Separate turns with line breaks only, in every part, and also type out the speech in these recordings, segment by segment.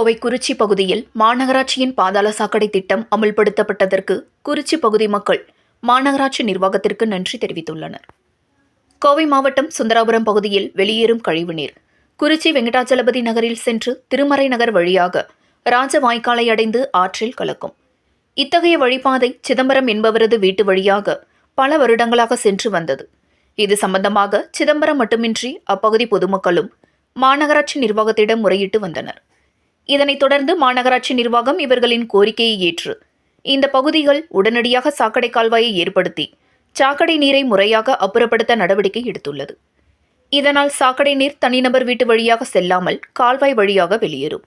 கோவை குறிச்சி பகுதியில் மாநகராட்சியின் பாதாள சாக்கடை திட்டம் அமல்படுத்தப்பட்டதற்கு குறிச்சி பகுதி மக்கள் மாநகராட்சி நிர்வாகத்திற்கு நன்றி தெரிவித்துள்ளனர். கோவை மாவட்டம் சுந்தராபுரம் பகுதியில் வெளியேறும் கழிவுநீர் குறிச்சி வெங்கடாச்சலபதி நகரில் சென்று திருமறை நகர் வழியாக ராஜவாய்க்காலை அடைந்து ஆற்றில் கலக்கும். இத்தகைய வழிபாதை சிதம்பரம் என்பவரது வீட்டு வழியாக பல வருடங்களாக சென்று வந்தது. இது சம்பந்தமாக சிதம்பரம் மட்டுமின்றி அப்பகுதி பொதுமக்களும் மாநகராட்சி நிர்வாகத்திடம் முறையிட்டு வந்தனர். இதனைத் தொடர்ந்து மாநகராட்சி நிர்வாகம் இவர்களின் கோரிக்கையை ஏற்று இந்த பகுதிகள் உடனடியாக சாக்கடை கால்வாயை ஏற்படுத்தி சாக்கடை நீரை முறையாக அப்புறப்படுத்த நடவடிக்கை எடுத்துள்ளது. இதனால் சாக்கடை நீர் தனிநபர் வீட்டு வழியாக செல்லாமல் கால்வாய் வழியாக வெளியேறும்.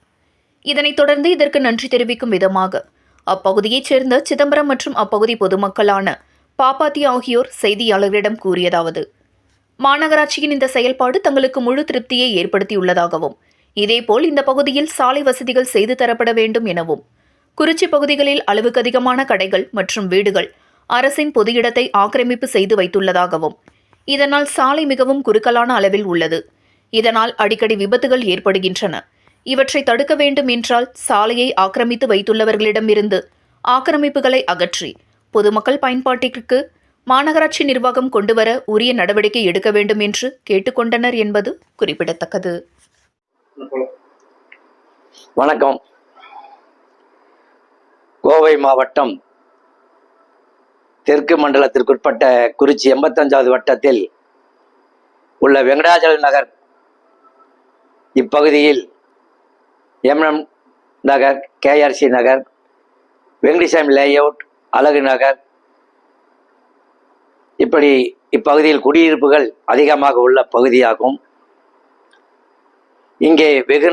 இதனைத் தொடர்ந்து இதற்கு நன்றி தெரிவிக்கும் விதமாக அப்பகுதியைச் சேர்ந்த சிதம்பரம் மற்றும் அப்பகுதி பொதுமக்களான பாப்பாத்தி ஆகியோர் செய்தியாளர்களிடம் கூறியதாவது: மாநகராட்சியின் இந்த செயல்பாடு தங்களுக்கு முழு திருப்தியை ஏற்படுத்தியுள்ளதாகவும், இதேபோல் இந்த பகுதியில் சாலை வசதிகள் செய்து தரப்பட வேண்டும் எனவும், குறிச்சி பகுதிகளில் அளவுக்கு அதிகமான கடைகள் மற்றும் வீடுகள் அரசின் பொது இடத்தை ஆக்கிரமிப்பு செய்து வைத்துள்ளதாகவும், இதனால் சாலை மிகவும் குறுகலான அளவில் உள்ளது. இதனால் அடிக்கடி விபத்துகள் ஏற்படுகின்றன. இவற்றை தடுக்க வேண்டும் என்றால் சாலையை ஆக்கிரமித்து வைத்துள்ளவர்களிடமிருந்து ஆக்கிரமிப்புகளை அகற்றி பொதுமக்கள் பயன்பாட்டிற்கு மாநகராட்சி நிர்வாகம் கொண்டுவர உரிய நடவடிக்கை எடுக்க வேண்டும் என்று கேட்டுக்கொண்டனர் என்பது குறிப்பிடத்தக்கது.
வணக்கம். கோவை மாவட்டம் தெற்கு மண்டலத்திற்குட்பட்ட குறிச்சி 85வது வட்டத்தில் உள்ள வெங்கடாச்சல நகர் இப்பகுதியில் MM நகர், KRC நகர், வெங்கடேசாமி லேஅவுட், அழகு நகர், இப்படி இப்பகுதியில் குடியிருப்புகள் அதிகமாக உள்ள பகுதியாகும். இங்கே வெகு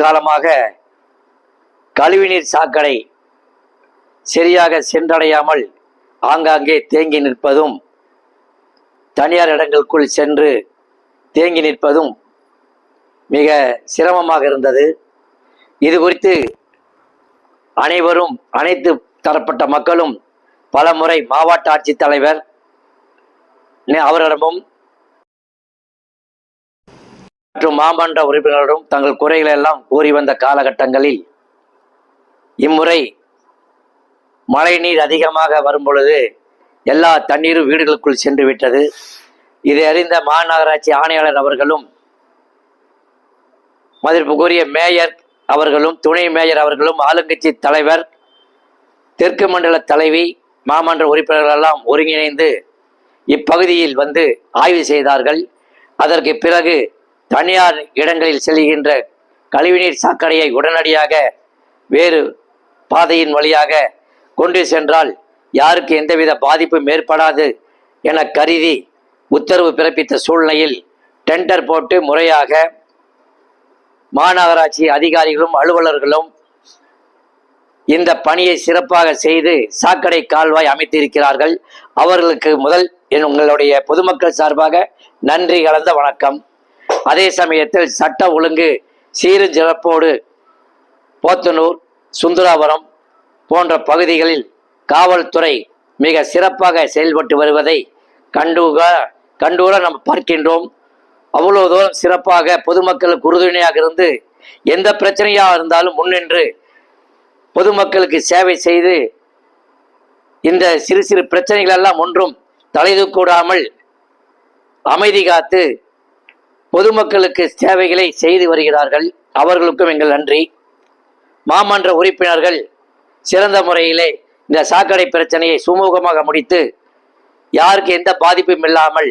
காலமாக கழிவுநீர் சாக்கடை சரியாக சென்றடையாமல் ஆங்காங்கே தேங்கி நிற்பதும், தனியார் இடங்களுக்குள் சென்று தேங்கி நிற்பதும் மிக சிரமமாக இருந்தது. இது குறித்து அனைத்து தரப்பட்ட மக்களும் பல முறை மாவட்ட ஆட்சித்தலைவர் அவரிடமும் மற்றும் மாமன்ற உறுப்பினரிடம் தங்கள் குறைகளை எல்லாம் கூறி வந்த காலகட்டங்களில் இம்முறை மழை நீர் அதிகமாக வரும் பொழுது எல்லா தண்ணீரும் வீடுகளுக்குள் சென்று விட்டது. இதை அறிந்த மாநகராட்சி ஆணையாளர் அவர்களும், மதிப்புக்குரிய மேயர் அவர்களும், துணை மேயர் அவர்களும், ஆளுங்கட்சி தலைவர், தெற்கு மண்டல தலைவி, மாமன்ற உறுப்பினர்கள் எல்லாம் ஒருங்கிணைந்து இப்பகுதியில் வந்து ஆய்வு செய்தார்கள். அதற்கு பிறகு தனியார் இடங்களில் செல்கின்ற கழிவுநீர் சாக்கடையை உடனடியாக வேறு பாதையின் வழியாக கொண்டு சென்றால் யாருக்கு எந்தவித பாதிப்பும் ஏற்படாது என கருதி உத்தரவு பிறப்பித்த சூழ்நிலையில் டெண்டர் போட்டு முறையாக மாநகராட்சி அதிகாரிகளும் அலுவலர்களும் இந்த பணியை சிறப்பாக செய்து சாக்கடை கால்வாய் அமைத்திருக்கிறார்கள். அவர்களுக்கு முதல் உங்களுடைய பொதுமக்கள் சார்பாக நன்றி கலந்த வணக்கம். அதே சமயத்தில் சட்ட ஒழுங்கு சீரும் சிறப்போடு போத்தனூர், சுந்தராபுரம் போன்ற பகுதிகளில் காவல்துறை மிக சிறப்பாக செயல்பட்டு வருவதை கண்டூர நாம் பார்க்கின்றோம். அவ்வளோ தூரம் சிறப்பாக பொதுமக்களுக்கு உறுதுணையாக இருந்து எந்த பிரச்சனையாக இருந்தாலும் முன்னின்று பொதுமக்களுக்கு சேவை செய்து இந்த சிறு சிறு பிரச்சனைகள் எல்லாம் ஒன்றும் தலைதூக்கூடாமல் அமைதி காத்து பொதுமக்களுக்கு சேவைகளை செய்து வருகிறார்கள். அவர்களுக்கும் எங்கள் நன்றி. மாமன்ற உறுப்பினர்கள் சிறந்த முறையிலே இந்த சாக்கடை பிரச்சனையை சுமூகமாக முடித்து யாருக்கு எந்த பாதிப்பும் இல்லாமல்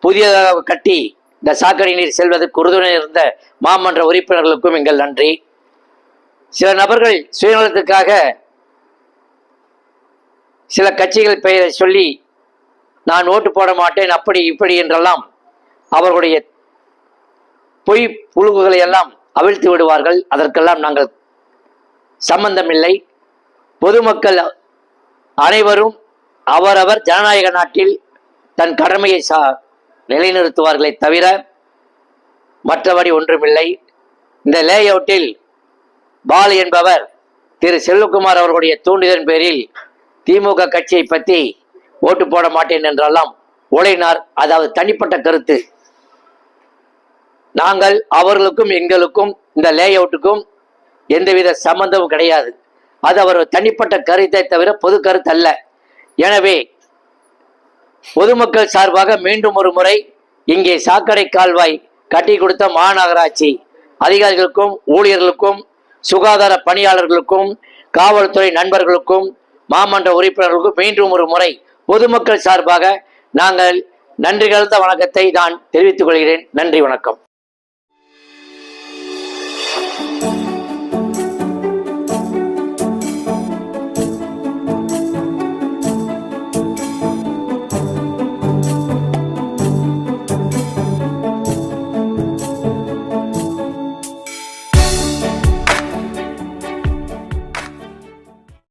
புதியதாக கட்டி இந்த சாக்கடை நீர் செல்வதற்கு உறுதுணை இருந்த மாமன்ற உறுப்பினர்களுக்கும் எங்கள் நன்றி. சில நபர்கள் சுயநலத்துக்காக சில கட்சிகள் பெயரை சொல்லி நான் ஓட்டு போட மாட்டேன் அப்படி இப்படி என்றெல்லாம் அவர்களுடைய பொய் புழுகுகளை எல்லாம் அவிழ்த்து விடுவார்கள். அதற்கெல்லாம் நாங்கள் சம்பந்தமில்லை. பொதுமக்கள் அனைவரும் அவரவர் ஜனநாயக நாட்டில் தன் கடமையை நிலைநிறுத்துவார்களே தவிர மற்றபடி ஒன்றுமில்லை. இந்த லேஅவுட்டில் பால் என்பவர் திரு செல்வகுமார் அவர்களுடைய தூண்டுதலின் பேரில் திமுக கட்சியை பற்றி ஓட்டு போட மாட்டேன் என்றெல்லாம் உழைனார். அதாவது தனிப்பட்ட கருத்து. நாங்கள் அவர்களுக்கும் எங்களுக்கும் இந்த லேஅவுட்டுக்கும் எந்தவித சம்பந்தமும் கிடையாது. அது அவர் தனிப்பட்ட கருத்தை தவிர பொது கருத்து அல்ல. எனவே பொதுமக்கள் சார்பாக மீண்டும் ஒரு முறை இங்கே சாக்கடை கால்வாய் கட்டி கொடுத்த மாநகராட்சி அதிகாரிகளுக்கும் ஊழியர்களுக்கும் சுகாதார பணியாளர்களுக்கும் காவல்துறை நண்பர்களுக்கும் மாமன்ற உறுப்பினர்களுக்கும் மீண்டும் ஒரு முறை பொதுமக்கள் சார்பாக நாங்கள் நன்றி கலந்த வணக்கத்தை நான் தெரிவித்துக் கொள்கிறேன். நன்றி, வணக்கம்.